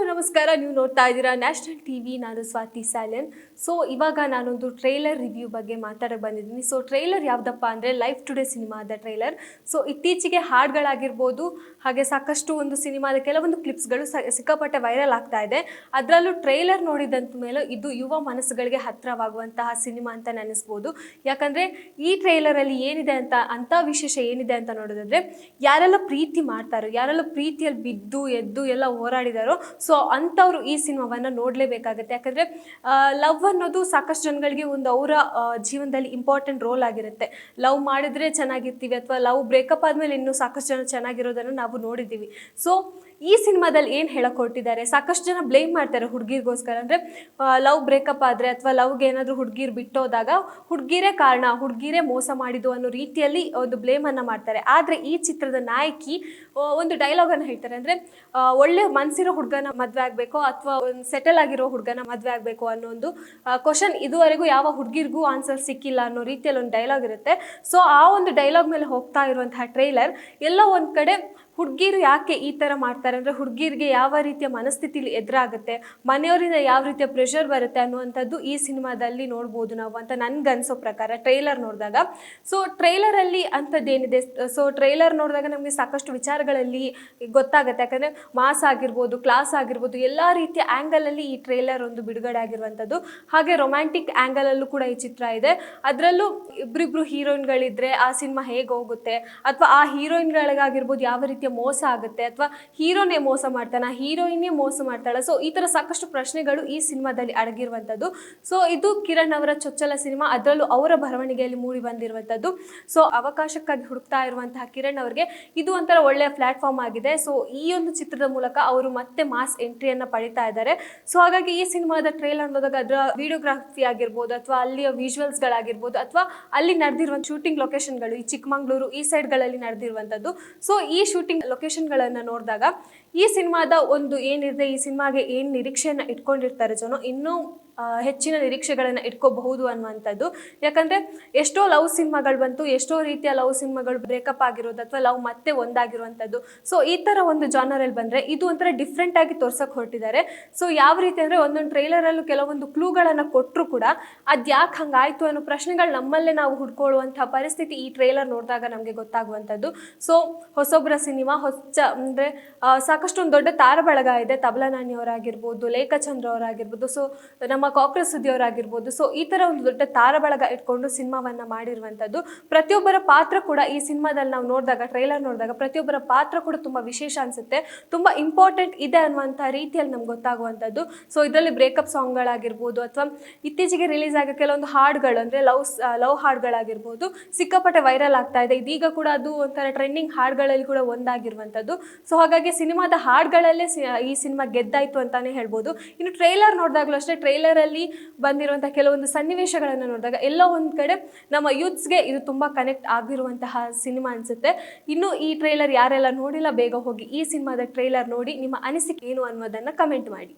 Hello ನಮಸ್ಕಾರ. ನೀವು ನೋಡ್ತಾ ಇದ್ದೀರಾ ನ್ಯಾಷನಲ್ ಟಿವಿ. ನಾನು ಸ್ವಾತಿ ಸ್ಯಾಲನ್. ಸೊ ಇವಾಗ ನಾನೊಂದು ಟ್ರೈಲರ್ ರಿವ್ಯೂ ಬಗ್ಗೆ ಮಾತಾಡಕ್ಕೆ ಬಂದಿದ್ದೀನಿ. ಸೊ ಟ್ರೈಲರ್ ಯಾವುದಪ್ಪ ಅಂದರೆ ಲೈಫ್ ಟುಡೇ ಸಿನಿಮಾದ ಟ್ರೈಲರ್. ಸೊ ಇತ್ತೀಚೆಗೆ ಹಾಡುಗಳಾಗಿರ್ಬೋದು, ಹಾಗೆ ಸಾಕಷ್ಟು ಒಂದು ಸಿನಿಮಾದ ಕೆಲವೊಂದು ಕ್ಲಿಪ್ಸ್ಗಳು ಸಿಕ್ಕಾಪಟ್ಟೆ ವೈರಲ್ ಆಗ್ತಾ ಇದೆ. ಅದರಲ್ಲೂ ಟ್ರೈಲರ್ ನೋಡಿದಂತ ಮೇಲೆ ಇದು ಯುವ ಮನಸ್ಸುಗಳಿಗೆ ಹತ್ತಿರವಾಗುವಂತಹ ಸಿನಿಮಾ ಅಂತ ನೆನೆಸ್ಬೋದು. ಯಾಕಂದರೆ ಈ ಟ್ರೈಲರಲ್ಲಿ ಏನಿದೆ ಅಂತ ವಿಶೇಷ ಏನಿದೆ ಅಂತ ನೋಡೋದಾದರೆ, ಯಾರೆಲ್ಲ ಪ್ರೀತಿ ಮಾಡ್ತಾರೋ, ಯಾರೆಲ್ಲ ಪ್ರೀತಿಯಲ್ಲಿ ಬಿದ್ದು ಎದ್ದು ಎಲ್ಲ ಹೋರಾಡಿದಾರೋ, ಸೊ ಅಂಥವ್ರು ಈ ಸಿನಿಮಾವನ್ನು ನೋಡಲೇಬೇಕಾಗುತ್ತೆ. ಯಾಕಂದರೆ ಲವ್ ಅನ್ನೋದು ಸಾಕಷ್ಟು ಜನಗಳಿಗೆ ಒಂದು ಅವರ ಜೀವನದಲ್ಲಿ ಇಂಪಾರ್ಟೆಂಟ್ ರೋಲ್ ಆಗಿರುತ್ತೆ. ಲವ್ ಮಾಡಿದ್ರೆ ಚೆನ್ನಾಗಿರ್ತೀವಿ, ಅಥವಾ ಲವ್ ಬ್ರೇಕಪ್ ಆದಮೇಲೆ ಇನ್ನೂ ಸಾಕಷ್ಟು ಜನ ಚೆನ್ನಾಗಿರೋದನ್ನು ನಾವು ನೋಡಿದ್ದೀವಿ. ಸೊ ಈ ಸಿನಿಮಾದಲ್ಲಿ ಏನು ಹೇಳಕ್ಕೆ ಹೊರಟಿದ್ದಾರೆ, ಸಾಕಷ್ಟು ಜನ ಬ್ಲೇಮ್ ಮಾಡ್ತಾರೆ ಹುಡುಗಿರ್ಗೋಸ್ಕರ. ಅಂದರೆ ಲವ್ ಬ್ರೇಕಪ್ ಆದರೆ ಅಥವಾ ಲವ್ಗೆ ಏನಾದರೂ ಹುಡುಗಿರು ಬಿಟ್ಟೋದಾಗ ಹುಡುಗಿರೇ ಕಾರಣ, ಹುಡುಗಿರೇ ಮೋಸ ಮಾಡಿದ್ದು ಅನ್ನೋ ರೀತಿಯಲ್ಲಿ ಒಂದು ಬ್ಲೇಮನ್ನು ಮಾಡ್ತಾರೆ. ಆದರೆ ಈ ಚಿತ್ರದ ನಾಯಕಿ ಒಂದು ಡೈಲಾಗನ್ನು ಹೇಳ್ತಾರೆ. ಅಂದರೆ ಒಳ್ಳೆ ಮನಸ್ಸಿರೋ ಹುಡುಗನ ಮದುವೆ ಆಗಬೇಕು ಅಥವಾ ಒಂದು ಸೆಟಲ್ ಆಗಿರೋ ಹುಡುಗನ ಮದುವೆ ಆಗಬೇಕು ಅನ್ನೋ ಒಂದು ಕ್ವಶನ್ ಇದುವರೆಗೂ ಯಾವ ಹುಡುಗಿರಿಗೂ ಆನ್ಸರ್ ಸಿಕ್ಕಿಲ್ಲ ಅನ್ನೋ ರೀತಿಯಲ್ಲಿ ಒಂದು ಡೈಲಾಗ್ ಇರುತ್ತೆ. ಸೊ ಆ ಒಂದು ಡೈಲಾಗ್ ಮೇಲೆ ಹೋಗ್ತಾ ಇರುವಂತಹ ಟ್ರೈಲರ್ ಎಲ್ಲೋ ಒಂದು ಕಡೆ ಹುಡುಗಿರು ಯಾಕೆ ಈ ಥರ ಮಾಡ್ತಾರೆ, ಅಂದರೆ ಹುಡುಗಿರಿಗೆ ಯಾವ ರೀತಿಯ ಮನಸ್ಥಿತಿಲಿ ಎದುರಾಗುತ್ತೆ, ಮನೆಯವರಿಂದ ಯಾವ ರೀತಿಯ ಪ್ರೆಷರ್ ಬರುತ್ತೆ ಅನ್ನುವಂಥದ್ದು ಈ ಸಿನಿಮಾದಲ್ಲಿ ನೋಡ್ಬೋದು ನಾವು ಅಂತ ನನ್ಗನ್ಸೋ ಪ್ರಕಾರ ಟ್ರೈಲರ್ ನೋಡಿದಾಗ. ಸೊ ಟ್ರೈಲರಲ್ಲಿ ಅಂಥದ್ದೇನಿದೆ, ಸೊ ಟ್ರೈಲರ್ ನೋಡಿದಾಗ ನಮಗೆ ಸಾಕಷ್ಟು ವಿಚಾರಗಳಲ್ಲಿ ಗೊತ್ತಾಗುತ್ತೆ. ಯಾಕಂದರೆ ಮಾಸ್ ಆಗಿರ್ಬೋದು, ಕ್ಲಾಸ್ ಆಗಿರ್ಬೋದು, ಎಲ್ಲ ರೀತಿಯ ಆ್ಯಂಗಲಲ್ಲಿ ಈ ಟ್ರೈಲರ್ ಒಂದು ಬಿಡುಗಡೆ ಆಗಿರುವಂಥದ್ದು. ಹಾಗೆ ರೊಮ್ಯಾಂಟಿಕ್ ಆ್ಯಂಗಲಲ್ಲೂ ಕೂಡ ಈ ಚಿತ್ರ ಇದೆ. ಅದರಲ್ಲೂ ಇಬ್ಬರಿಬ್ರು ಹೀರೋಯಿನ್ಗಳಿದ್ರೆ ಆ ಸಿನಿಮಾ ಹೇಗೆ ಹೋಗುತ್ತೆ, ಅಥವಾ ಆ ಹೀರೋಯಿನ್ಗಳಿಗಾಗಿರ್ಬೋದು ಯಾವ ರೀತಿಯ ಮೋಸ ಆಗುತ್ತೆ, ಅಥವಾ ಹೀರೋನೇ ಮೋಸ ಮಾಡ್ತಾನ, ಹೀರೋಯಿನ್ನೇ ಮೋಸ ಮಾಡ್ತಾಳೆ. ಸೊ ಈ ಥರ ಸಾಕಷ್ಟು ಪ್ರಶ್ನೆಗಳು ಈ ಸಿನಿಮಾದಲ್ಲಿ ಅಡಗಿರುವಂಥದ್ದು. ಸೊ ಇದು ಕಿರಣ್ ಅವರ ಚೊಚ್ಚಲ ಸಿನಿಮಾ, ಅದರಲ್ಲೂ ಅವರ ಬರವಣಿಗೆಯಲ್ಲಿ ಮೂಡಿ ಬಂದಿರುವಂಥದ್ದು. ಸೊ ಅವಕಾಶಕ್ಕಾಗಿ ಹುಡುಕ್ತಾ ಇರುವಂತಹ ಕಿರಣ್ ಅವರಿಗೆ ಇದು ಒಂಥರ ಒಳ್ಳೆಯ ಪ್ಲಾಟ್ಫಾರ್ಮ್ ಆಗಿದೆ. ಸೊ ಈ ಒಂದು ಚಿತ್ರದ ಮೂಲಕ ಅವರು ಮತ್ತೆ ಮಾಸ್ ಎಂಟ್ರಿಯನ್ನು ಪಡಿತಾ ಇದ್ದಾರೆ. ಸೊ ಹಾಗಾಗಿ ಈ ಸಿನಿಮಾದ ಟ್ರೈಲರ್ ನೋಡಿದಾಗ ಅದರ ವಿಡಿಯೋಗ್ರಾಫಿ ಆಗಿರ್ಬೋದು, ಅಥವಾ ಅಲ್ಲಿಯ ವಿಜುವಲ್ಸ್ಗಳಾಗಿರ್ಬೋದು, ಅಥವಾ ಅಲ್ಲಿ ನಡೆದಿರುವಂಥ ಶೂಟಿಂಗ್ ಲೊಕೇಶನ್ಗಳು ಈ ಚಿಕ್ಕಮಗಳೂರು ಈ ಸೈಡ್ಗಳಲ್ಲಿ ನಡೆದಿರುವಂಥದ್ದು. ಸೊ ಈ ಶೂಟಿಂಗ್ ಲೊಕೇಶನ್ಗಳನ್ನು ನೋಡಿದಾಗ ಈ ಸಿನಿಮಾದ ಒಂದು ಏನಿದೆ, ಈ ಸಿನಿಮಾಗೆ ಏನು ನಿರೀಕ್ಷೆಯನ್ನು ಇಟ್ಕೊಂಡಿರ್ತಾರೆ ಜನ, ಇನ್ನೂ ಹೆಚ್ಚಿನ ನಿರೀಕ್ಷೆಗಳನ್ನು ಇಟ್ಕೋಬಹುದು ಅನ್ನುವಂಥದ್ದು. ಯಾಕಂದರೆ ಎಷ್ಟೋ ಲವ್ ಸಿನಿಮಾಗಳು ಬಂತು, ಎಷ್ಟೋ ರೀತಿಯ ಲವ್ ಸಿನಿಮಾಗಳು ಬ್ರೇಕಪ್ ಆಗಿರೋದು ಅಥವಾ ಲವ್ ಮತ್ತೆ ಒಂದಾಗಿರುವಂಥದ್ದು. ಸೊ ಈ ಥರ ಒಂದು ಜಾನರಲ್ಲಿ ಬಂದರೆ ಇದು ಒಂಥರ ಡಿಫ್ರೆಂಟಾಗಿ ತೋರ್ಸೋಕೆ ಹೊರಟಿದ್ದಾರೆ. ಸೊ ಯಾವ ರೀತಿ ಅಂದರೆ ಒಂದೊಂದು ಟ್ರೈಲರಲ್ಲೂ ಕೆಲವೊಂದು ಕ್ಲೂಗಳನ್ನು ಕೊಟ್ಟರು ಕೂಡ ಅದು ಯಾಕೆ ಹಂಗಾಯಿತು ಅನ್ನೋ ಪ್ರಶ್ನೆಗಳು ನಮ್ಮಲ್ಲೇ ನಾವು ಹುಡ್ಕೊಳ್ಳುವಂಥ ಪರಿಸ್ಥಿತಿ ಈ ಟ್ರೈಲರ್ ನೋಡಿದಾಗ ನಮಗೆ ಗೊತ್ತಾಗುವಂಥದ್ದು. ಸೊ ಹೊಸೊಬ್ಬರ ಸಿನಿಮಾ ಅಂದರೆ ಸಾಕಷ್ಟು ಒಂದು ದೊಡ್ಡ ತಾರಬಳಗ ಇದೆ. ತಬಲಾ ನಾನಿ ಅವರಾಗಿರ್ಬೋದು, ಲೇಖ ಚಂದ್ರ ಅವರಾಗಿರ್ಬೋದು, ಸೊ ನಮ್ಮ ಕಾಕ್ರೋಚ್ ಸುದ್ದಿ ಅವರಾಗಿರ್ಬೋದು. ಸೊ ಈ ಥರ ಒಂದು ದೊಡ್ಡ ತಾರಬಳಗ ಇಟ್ಕೊಂಡು ಸಿನಿಮಾವನ್ನು ಮಾಡಿರುವಂಥದ್ದು. ಪ್ರತಿಯೊಬ್ಬರ ಪಾತ್ರ ಕೂಡ ಈ ಸಿನಿಮಾದಲ್ಲಿ ನಾವು ನೋಡಿದಾಗ, ಟ್ರೈಲರ್ ನೋಡಿದಾಗ ಪ್ರತಿಯೊಬ್ಬರ ಪಾತ್ರ ಕೂಡ ತುಂಬ ವಿಶೇಷ ಅನಿಸುತ್ತೆ, ತುಂಬ ಇಂಪಾರ್ಟೆಂಟ್ ಇದೆ ಅನ್ನುವಂಥ ರೀತಿಯಲ್ಲಿ ನಮ್ಗೆ ಗೊತ್ತಾಗುವಂಥದ್ದು. ಸೊ ಇದರಲ್ಲಿ ಬ್ರೇಕಪ್ ಸಾಂಗ್ಗಳಾಗಿರ್ಬೋದು, ಅಥವಾ ಇತ್ತೀಚೆಗೆ ರಿಲೀಸ್ ಆಗೋ ಕೆಲವೊಂದು ಹಾಡುಗಳು, ಅಂದರೆ ಲವ್ ಹಾಡುಗಳಾಗಿರ್ಬೋದು, ಸಿಕ್ಕಾಪಟ್ಟೆ ವೈರಲ್ ಆಗ್ತಾ ಇದೆ. ಇದೀಗ ಕೂಡ ಅದು ಒಂಥರ ಟ್ರೆಂಡಿಂಗ್ ಹಾಡುಗಳಲ್ಲಿ ಕೂಡ ಒಂದಾಗಿರುವಂಥದ್ದು. ಸೊ ಹಾಗಾಗಿ ಸಿನಿಮಾದ ಹಾಡುಗಳಲ್ಲೇ ಈ ಸಿನಿಮಾ ಗೆದ್ದಾಯಿತು ಅಂತಲೇ ಹೇಳ್ಬೋದು. ಇನ್ನು ಟ್ರೈಲರ್ ನೋಡಿದಾಗಲೂ ಅಷ್ಟೇ, ಟ್ರೈಲರಲ್ಲಿ ಬಂದಿರುವಂಥ ಕೆಲವೊಂದು ಸನ್ನಿವೇಶಗಳನ್ನು ನೋಡಿದಾಗ ಎಲ್ಲೋ ಒಂದು ಕಡೆ ನಮ್ಮ ಯೂತ್ಸ್ಗೆ ಇದು ತುಂಬ ಕನೆಕ್ಟ್ ಆಗಿರುವಂತಹ ಸಿನಿಮಾ ಅನಿಸುತ್ತೆ. ಇನ್ನು ಈ ಟ್ರೈಲರ್ ಯಾರೆಲ್ಲ ನೋಡಿಲ್ಲ, ಬೇಗ ಹೋಗಿ ಈ ಸಿನಿಮಾದ ಟ್ರೈಲರ್ ನೋಡಿ ನಿಮ್ಮ ಅನಿಸಿಕೆ ಏನು ಅನ್ನೋದನ್ನು ಕಮೆಂಟ್ ಮಾಡಿ.